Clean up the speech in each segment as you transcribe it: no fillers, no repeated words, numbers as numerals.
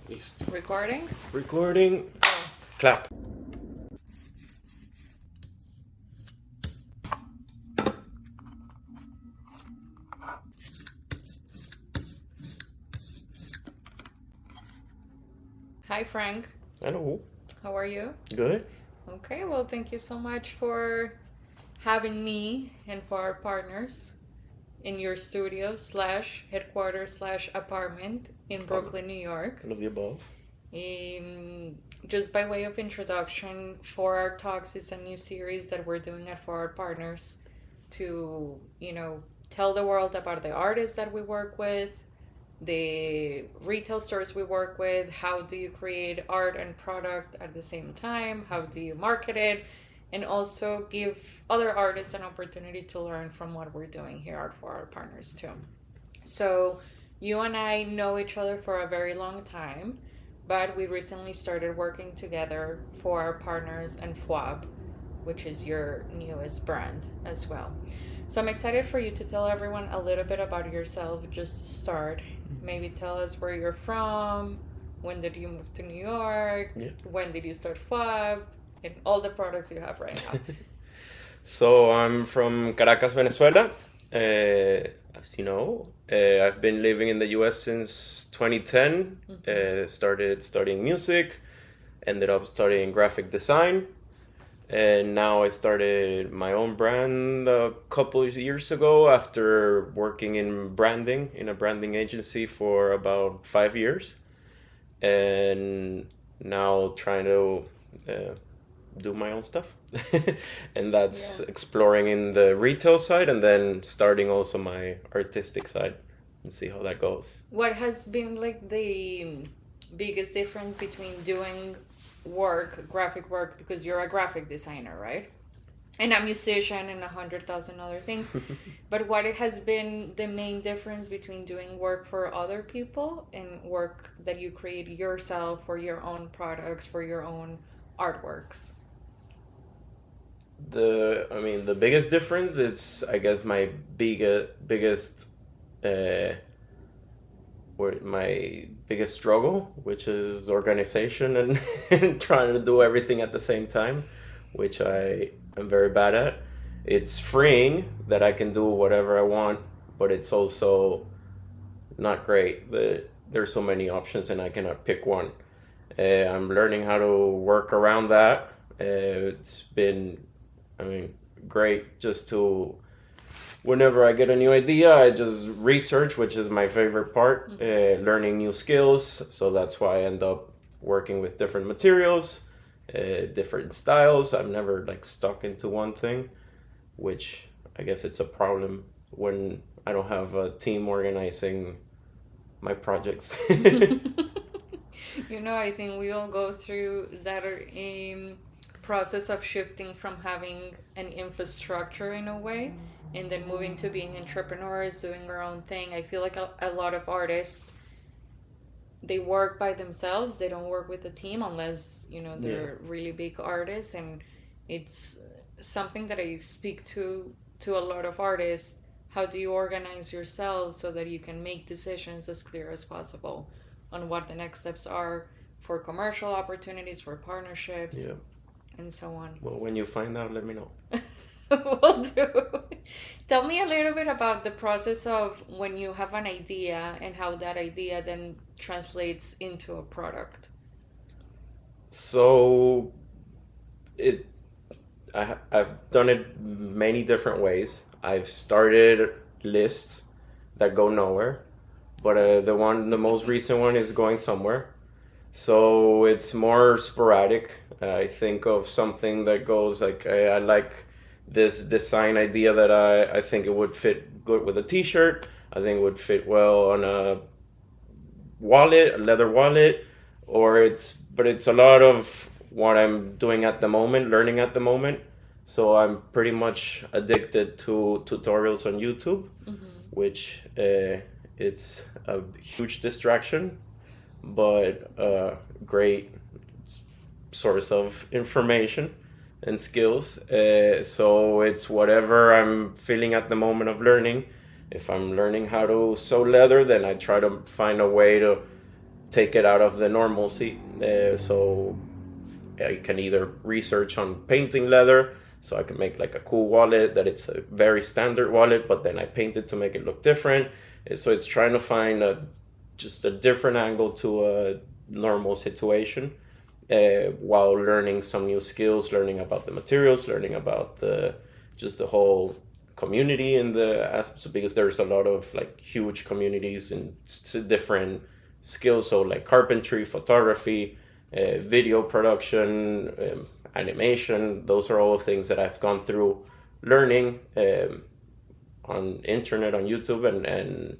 Listo. Recording? Recording. Oh. Clap. Hi, Frank. Hello. How are you? Good. Okay, well, thank you so much for having me and for our partners in your studio slash headquarters slash apartment in Brooklyn, New York. All of the above. Just by way of introduction, For Our Talks is a new series that we're doing at For Our Partners to, tell the world about the artists that we work with, the retail stores we work with, how do you create art and product at the same time, how do you market it, and also give other artists an opportunity to learn from what we're doing here at For Our Partners too. So you and I know each other for a very long time, but we recently started working together For Our Partners and fwab, which is your newest brand as well. So I'm excited for you to tell everyone a little bit about yourself, just to start. Maybe tell us where you're from, when did you move to New York, when did you start fwab, and all the products you have right now. So I'm from Caracas, Venezuela. As you know, I've been living in the US since 2010. Started studying music, ended up studying graphic design. And now I started my own brand a couple of years ago after working in branding, in a branding agency for about 5 years. And now trying to do my own stuff. And that's exploring in the retail side and then starting also my artistic side and see how that goes. What has been like the biggest difference between doing graphic work, because you're a graphic designer, right? And a musician and 100,000 other things. But what has been the main difference between doing work for other people and work that you create yourself for your own products, for your own artworks? The biggest difference is, I guess, my biggest my biggest struggle, which is organization and trying to do everything at the same time, which I am very bad at. It's freeing that I can do whatever I want, but it's also not great that there's so many options and I cannot pick one. I'm learning how to work around that. It's been, great just to, whenever I get a new idea, I just research, which is my favorite part, learning new skills. So that's why I end up working with different materials, different styles. I'm never stuck into one thing, which I guess it's a problem when I don't have a team organizing my projects. I think we all go through that process of shifting from having an infrastructure in a way and then moving to being entrepreneurs, doing our own thing. I feel like a lot of artists, they work by themselves. They don't work with a team unless, they're really big artists. And it's something that I speak to a lot of artists. How do you organize yourself so that you can make decisions as clear as possible on what the next steps are for commercial opportunities, for partnerships, and so on? Well, when you find out, let me know. Will do. Tell me a little bit about the process of when you have an idea and how that idea then translates into a product. So I've done it many different ways. I've started lists that go nowhere, but the most recent one is going somewhere. So it's more sporadic. I think of something that goes like, I like this design idea that I think it would fit good with a t-shirt. I think it would fit well on a wallet, a leather wallet, but it's a lot of what I'm doing at the moment, learning at the moment. So I'm pretty much addicted to tutorials on YouTube, which it's a huge distraction, but a great source of information and skills. So it's whatever I'm feeling at the moment of learning. If I'm learning how to sew leather, then I try to find a way to take it out of the normalcy. So I can either research on painting leather, so I can make like a cool wallet that it's a very standard wallet, but then I paint it to make it look different. So it's trying to find just a different angle to a normal situation, while learning some new skills, learning about the materials, learning about the whole community in the aspects, because there's a lot of like huge communities in different skills, so like carpentry, photography, video production, animation. Those are all things that I've gone through learning on internet, on YouTube, and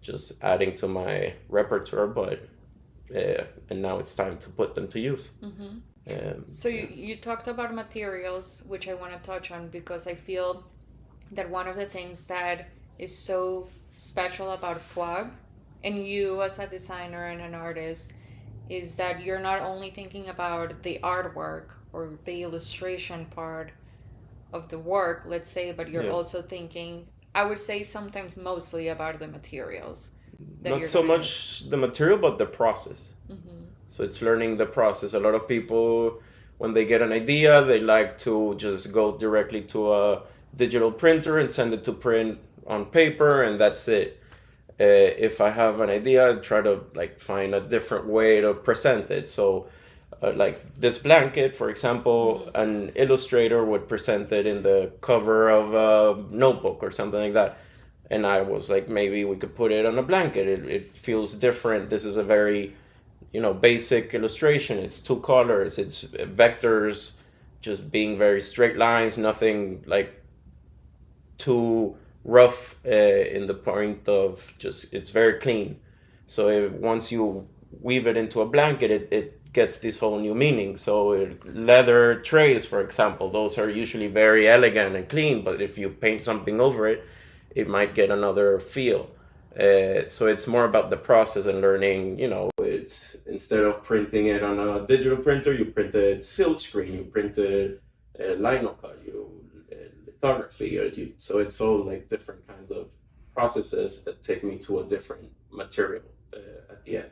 just adding to my repertoire, but and now it's time to put them to use. So you talked about materials, which I want to touch on, because I feel that one of the things that is so special about fwab and you as a designer and an artist is that you're not only thinking about the artwork or the illustration part of the work, let's say, but you're also thinking, I would say sometimes mostly, about the materials. Not so much the material, but the process. So it's learning the process. A lot of people, when they get an idea, they like to just go directly to a digital printer and send it to print on paper, and that's it. If I have an idea, I try to like find a different way to present it. So like this blanket, for example, an illustrator would present it in the cover of a notebook or something like that. And I was like, maybe we could put it on a blanket. It feels different. This is a very, basic illustration. It's 2 colors. It's vectors, just being very straight lines, nothing like too rough in the point of just, it's very clean. So once you weave it into a blanket, it gets this whole new meaning. So leather trays, for example, those are usually very elegant and clean, but if you paint something over it, it might get another feel. So it's more about the process and learning, it's instead of printing it on a digital printer, you print it silk screen, you print it lino cut, lithography, so it's all like different kinds of processes that take me to a different material at the end.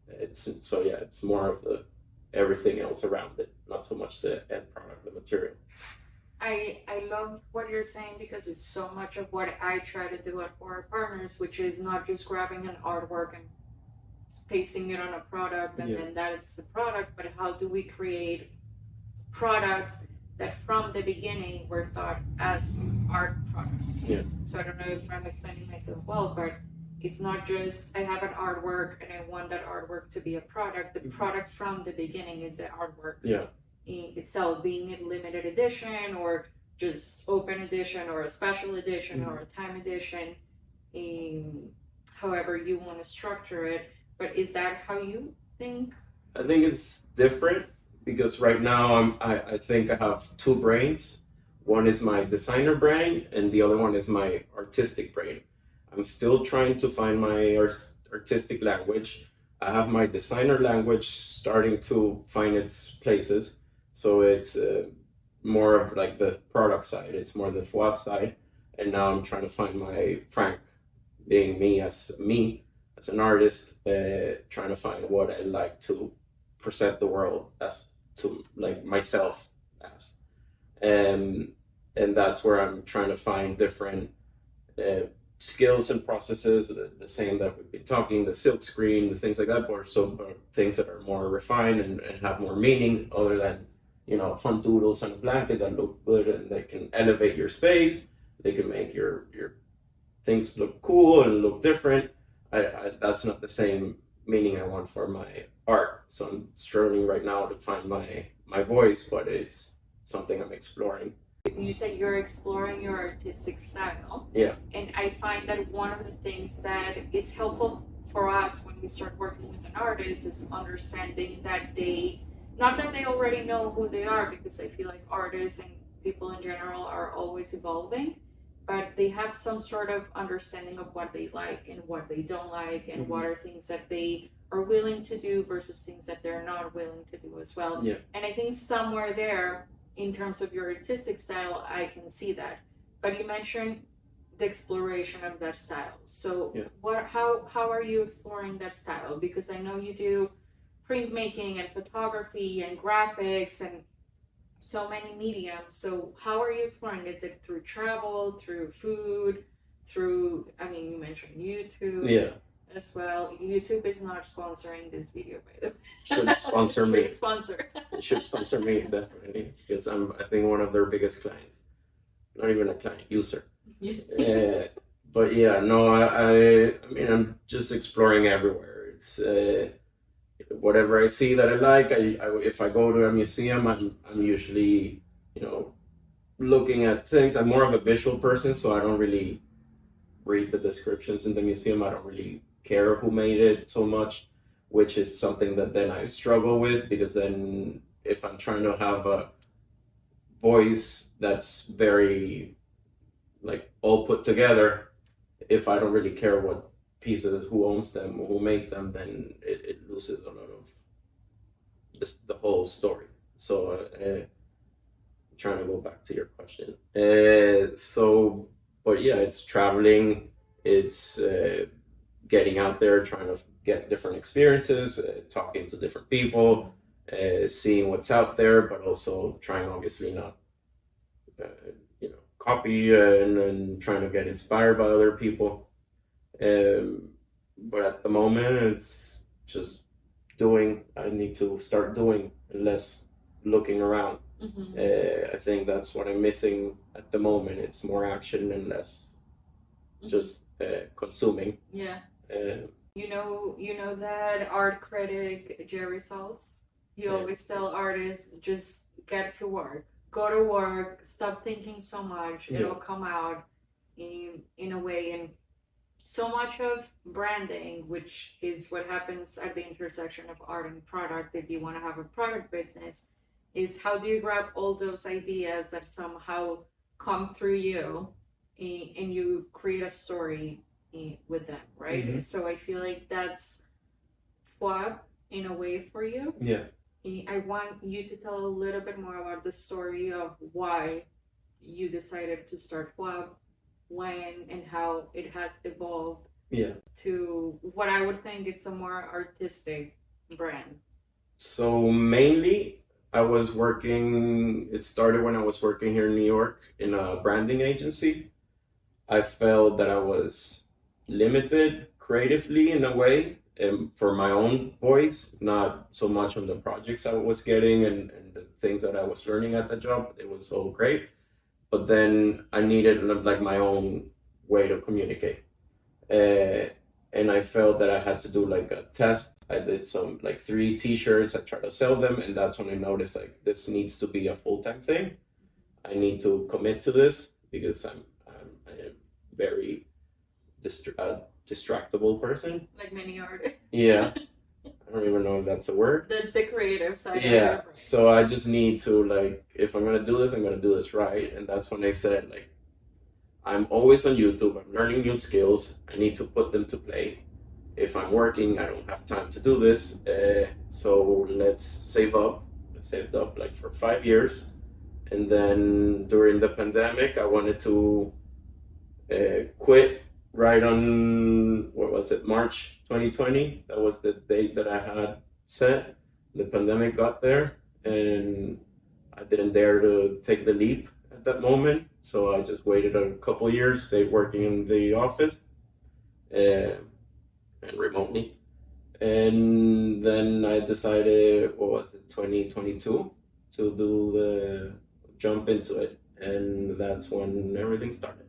It's more of the everything else around it, not so much the end product, the material. I love what you're saying, because it's so much of what I try to do for our partners, which is not just grabbing an artwork and pasting it on a product and then that it's the product, but how do we create products that from the beginning were thought as art products. So I don't know if I'm explaining myself well, but it's not just I have an artwork and I want that artwork to be a product. The product from the beginning is the artwork itself, being it limited edition or just open edition or a special edition or a time edition, however you want to structure it. But is that how you think? I think it's different, because right now I think I have 2 brains. One is my designer brain and the other one is my artistic brain. I'm still trying to find my artistic language. I have my designer language starting to find its places. So it's more of like the product side. It's more the fwab side. And now I'm trying to find my Frank, being me as an artist, trying to find what I like to present the world as, to like myself as. And that's where I'm trying to find different skills and processes, the same that we've been talking, the silk screen, the things like that, but things that are more refined and have more meaning, other than, fun doodles on a blanket that look good and they can elevate your space. They can make your things look cool and look different. That's not the same meaning I want for my art. So I'm struggling right now to find my voice, but it's something I'm exploring. You said you're exploring your artistic style. And I find that one of the things that is helpful for us when we start working with an artist is understanding that not that they already know who they are, because I feel like artists and people in general are always evolving, but they have some sort of understanding of what they like and what they don't like, and what are things that they are willing to do versus things that they're not willing to do as well. And I think somewhere there, in terms of your artistic style, I can see that. But you mentioned the exploration of that style. So Yeah. how are you exploring that style? Because I know you do printmaking and photography and graphics and so many mediums. So how are you exploring? Is it through travel, through food, through, I mean, you mentioned YouTube Yeah. as well. YouTube is not sponsoring this video, by the way. Should sponsor me. Should sponsor. It should sponsor me, definitely, because I'm, I think, one of their biggest clients. Not even a client, user. But yeah, no, I mean, I'm just exploring everywhere. It's whatever I see that I like. If I go to a museum, I'm usually, you know, looking at things. I'm more of a visual person, so I don't really read the descriptions in the museum. I don't really care who made it so much, which is something that then I struggle with, because then if I'm trying to have a voice that's very like all put together, if I don't really care what pieces, who owns them, who made them, then it loses a lot of the whole story. So trying to go back to your question. So, but yeah, it's traveling, it's getting out there, trying to get different experiences, talking to different people, seeing what's out there, but also trying, obviously, not, uh, copy, and trying to get inspired by other people. But at the moment, it's just doing. I need to start doing, less looking around. I think that's what I'm missing at the moment. It's more action and less just consuming. Yeah. Uh, You know that art critic Jerry Saltz. He Yeah. always tell artists, just get to work, go to work, stop thinking so much. Yeah. It'll come out in a way. And so much of branding, which is what happens at the intersection of art and product, if you want to have a product business, is how do you grab all those ideas that somehow come through you, and you create a story with them, right? Mhm. So I feel like that's fwab in a way for you. Yeah. I want you to tell a little bit more about the story of why you decided to start fwab, when and how it has evolved Yeah. to what I would think it's a more artistic brand. So mainly, I was working. It started when I was working here in New York in a branding agency. I felt that I was limited creatively in a way, for my own voice, not so much on the projects I was getting, and the things that I was learning at the job. It was all great, but then I needed like my own way to communicate. And I felt that I had to do like a test. I did some like 3 T-shirts. I tried to sell them, and that's when I noticed like this needs to be a full-time thing. I need to commit to this, because I am very distractible person. Like many artists. Yeah. I don't even know if that's a word. That's the creative side. Yeah. So I just need to, like, if I'm gonna do this, I'm gonna do this right. And that's when I said, like, I'm always on YouTube. I'm learning new skills. I need to put them to play. If I'm working, I don't have time to do this. So let's save up. I saved up like for 5 years. And then during the pandemic, I wanted to quit right on, what was it, March 2020. That was the date that I had set. The pandemic got there, and I didn't dare to take the leap at that moment. So I just waited a couple years, stayed working in the office, and remotely. And then I decided, what was it, 2022, to do the jump into it. And that's when everything started.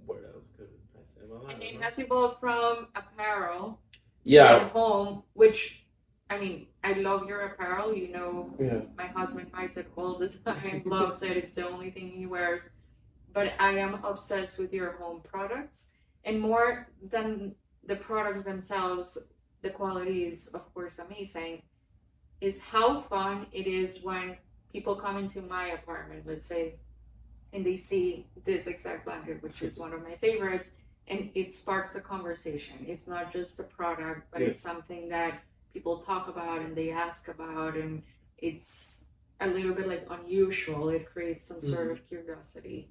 What else could I say about that? And it has evolved from apparel Yeah. at home, which, I mean, I love your apparel. Yeah. My husband buys it all the time, loves it. It's the only thing he wears. But I am obsessed with your home products. And more than the products themselves, the quality is, of course, amazing, is how fun it is when people come into my apartment, let's say, and they see this exact blanket, which is one of my favorites, and it sparks a conversation. It's not just a product, but it's something that people talk about and they ask about, and it's a little bit like unusual. It creates some sort of curiosity.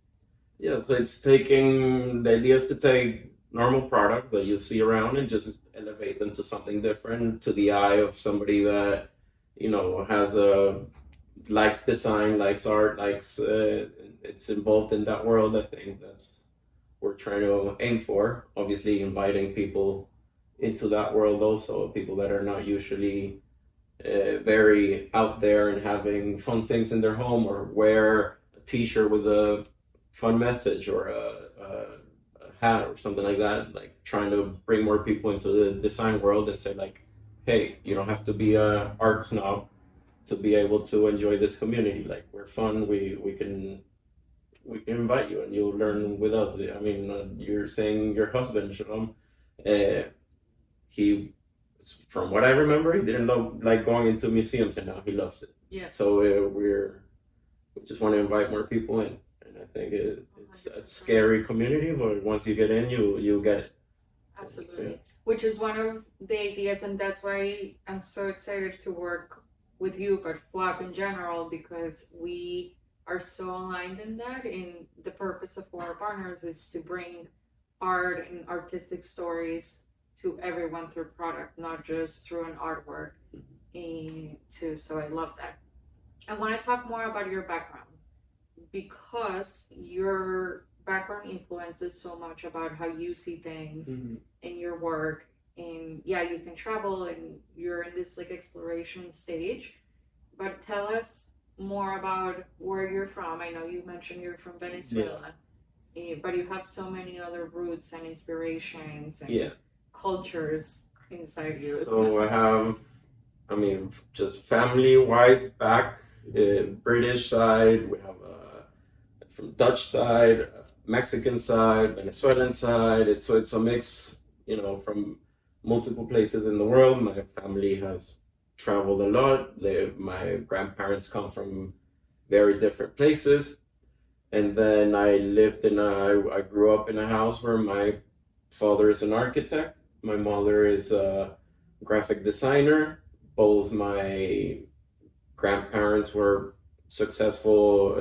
Yeah, so it's taking the idea is to take normal products that you see around and just elevate them to something different to the eye of somebody that, has a likes design, likes art, likes it's involved in that world. I think that's what we're trying to aim for. Obviously, inviting people into that world also, people that are not usually very out there and having fun things in their home or wear a t-shirt with a fun message or a hat or something like that, like trying to bring more people into the design world and say like, hey, you don't have to be a art snob to be able to enjoy this community. Like we're fun, we can invite you and you'll learn with us. I mean, you're saying your husband, Shalom, uh, he, from what I remember, he didn't love like going into museums, and now he loves it. Yeah. So we just want to invite more people in, and I think it's a scary community, but once you get in, you get it. Absolutely. Yeah. Which is one of the ideas, and that's why I'm so excited to work with you, but fwab in general, because we are so aligned in that. In the purpose of our partners is to bring art and artistic stories to everyone through product, not just through an artwork. So I love that. I want to talk more about your background because your background influences so much about how you see things in your work. And yeah, you can travel and you're in this like exploration stage, but tell us more about where you're from. I know you mentioned you're from Venezuela, but you have so many other roots and inspirations and cultures inside you. So I have, I mean, just family wise back, British side, we have from Dutch side, Mexican side, Venezuelan side. It's a mix, from multiple places in the world. My family has traveled a lot. My grandparents come from very different places. And then I grew up in a house where my father is an architect. My mother is a graphic designer. Both my grandparents were successful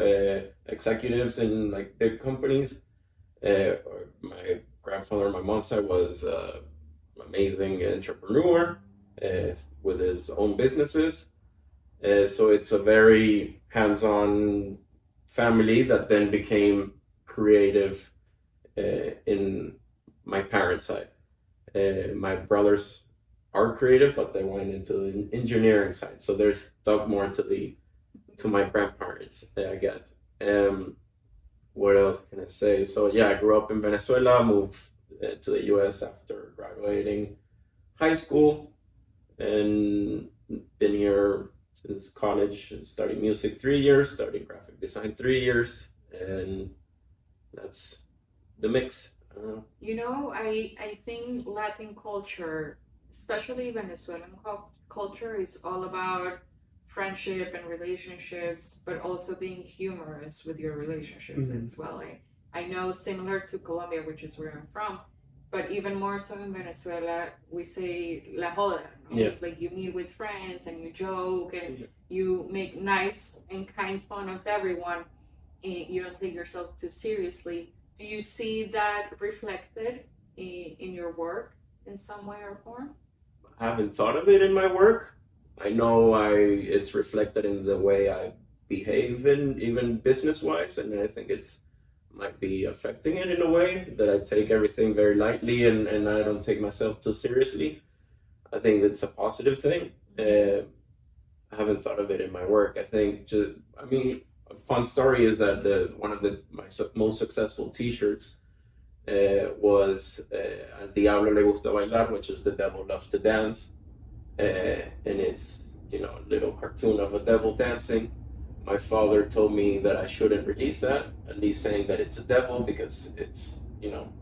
executives in like big companies. My grandfather on my mom's side was amazing entrepreneur with his own businesses. So it's a very hands-on family that then became creative in my parents' side. My brothers are creative, but they went into the engineering side. So they're stuck more to my grandparents, I guess. What else can I say? So yeah, I grew up in Venezuela, moved to the U.S. after graduating high school, and been here since college. Studied music 3 years, studied graphic design 3 years, and that's the mix. I think Latin culture, especially Venezuelan culture, is all about friendship and relationships, but also being humorous with your relationships as well. I know similar to Colombia, which is where I'm from, but even more so in Venezuela, we say la joda. No? Like you meet with friends and you joke and you make nice and kind fun of everyone. And you don't take yourself too seriously. Do you see that reflected in your work in some way or form? I haven't thought of it in my work. I know it's reflected in the way I behave in even business wise, and I think it's might be affecting it in a way that I take everything very lightly and I don't take myself too seriously. I think it's a positive thing. I haven't thought of it in my work. I think a fun story is that one of my most successful T-shirts was Al Diablo le gusta bailar, which is the devil loves to dance, and it's a little cartoon of a devil dancing. My father told me that I shouldn't release that, at least saying that it's a devil because it's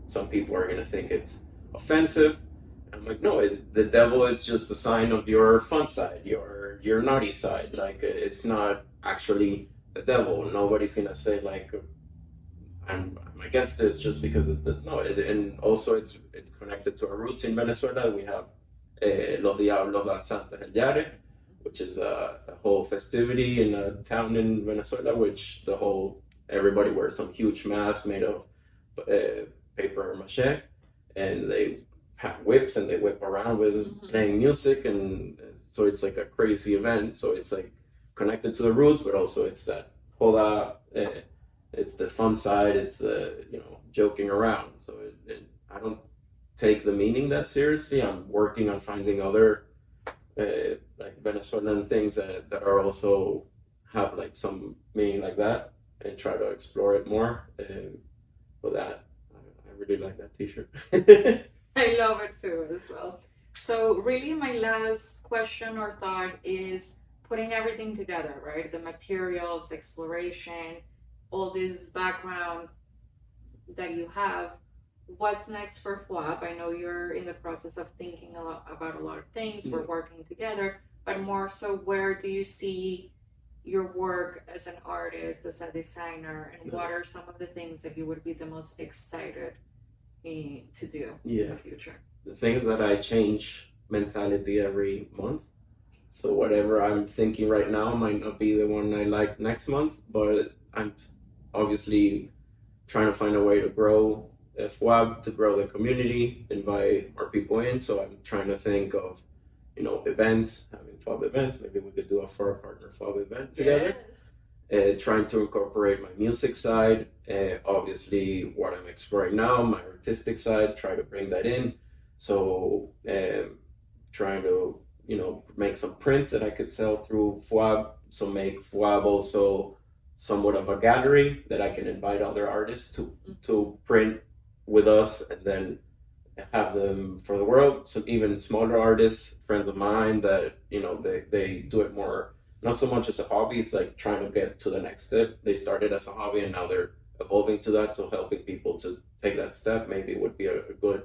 some people are gonna think it's offensive. I'm like, no, the devil is just a sign of your fun side, your naughty side. Like it's not actually the devil. Nobody's gonna say like I'm against this just because of and also it's connected to our roots in Venezuela. We have Los Diablos Danzantes El Yare, which is a whole festivity in a town in Venezuela, which the whole everybody wears some huge mask made of paper mache, and they have whips and they whip around with playing music, and so it's like a crazy event. So it's like connected to the roots, but also it's that hola. It's the fun side. It's the joking around. So I don't take the meaning that seriously. I'm working on finding other like Venezuelan things that are also have like some meaning like that, and try to explore it more. For that, I really like that T-shirt. I love it too as well. So really my last question or thought is putting everything together, right? The materials, the exploration, all this background that you have. What's next for fwab? I know you're in the process of thinking about a lot of things. We're working together, but more so, where do you see your work as an artist, as a designer, and what are some of the things that you would be the most excited to do in the future? The things that I change mentality every month. So whatever I'm thinking right now might not be the one I like next month, but I'm obviously trying to find a way to grow fwab, to grow the community, invite more people in. So I'm trying to think of, events, having fwab events. Maybe we could do a for a partner fwab event together. Yes. Trying to incorporate my music side, obviously what I'm exploring now, my artistic side, try to bring that in. So trying to, make some prints that I could sell through fwab. So make fwab also somewhat of a gallery that I can invite other artists to print with us, and then have them for the world. So even smaller artists, friends of mine that, they do it more, not so much as a hobby, it's like trying to get to the next step. They started as a hobby and now they're evolving to that. So helping people to take that step maybe would be a good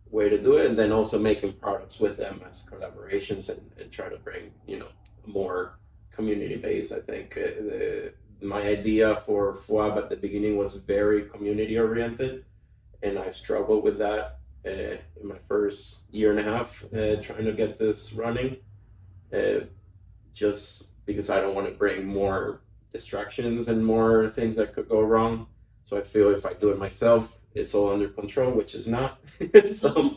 way to do it. And then also making products with them as collaborations, and try to bring, more community base. I think my idea for fwab at the beginning was very community oriented, and I've struggled with that in my first year and a half trying to get this running, just because I don't want to bring more distractions and more things that could go wrong. So I feel if I do it myself, it's all under control, which is not. So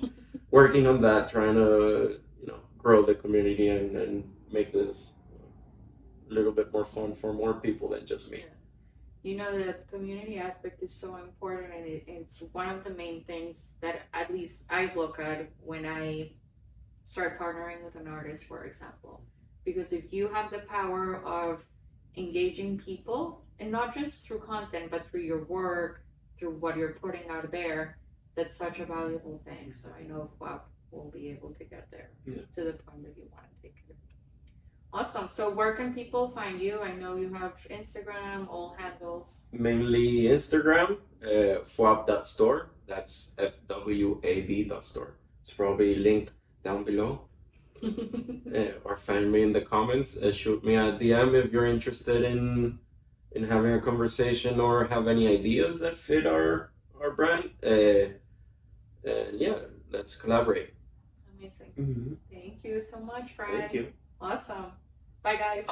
working on that, trying to grow the community and make this a little bit more fun for more people than just me. The community aspect is so important, and it's one of the main things that at least I look at when I start partnering with an artist, for example. Because if you have the power of engaging people, and not just through content, but through your work, through what you're putting out there, that's such a valuable thing. So I know fwab will be able to get there to the point that you want to take it. Awesome. So where can people find you? I know you have Instagram, all handles. Mainly Instagram, fwab.store. That's fwab.store. It's probably linked down below. Or find me in the comments. Shoot me a DM if you're interested in having a conversation or have any ideas that fit our brand. And yeah, let's collaborate. Amazing. Thank you so much, Frank. Thank you. Awesome. Bye, guys.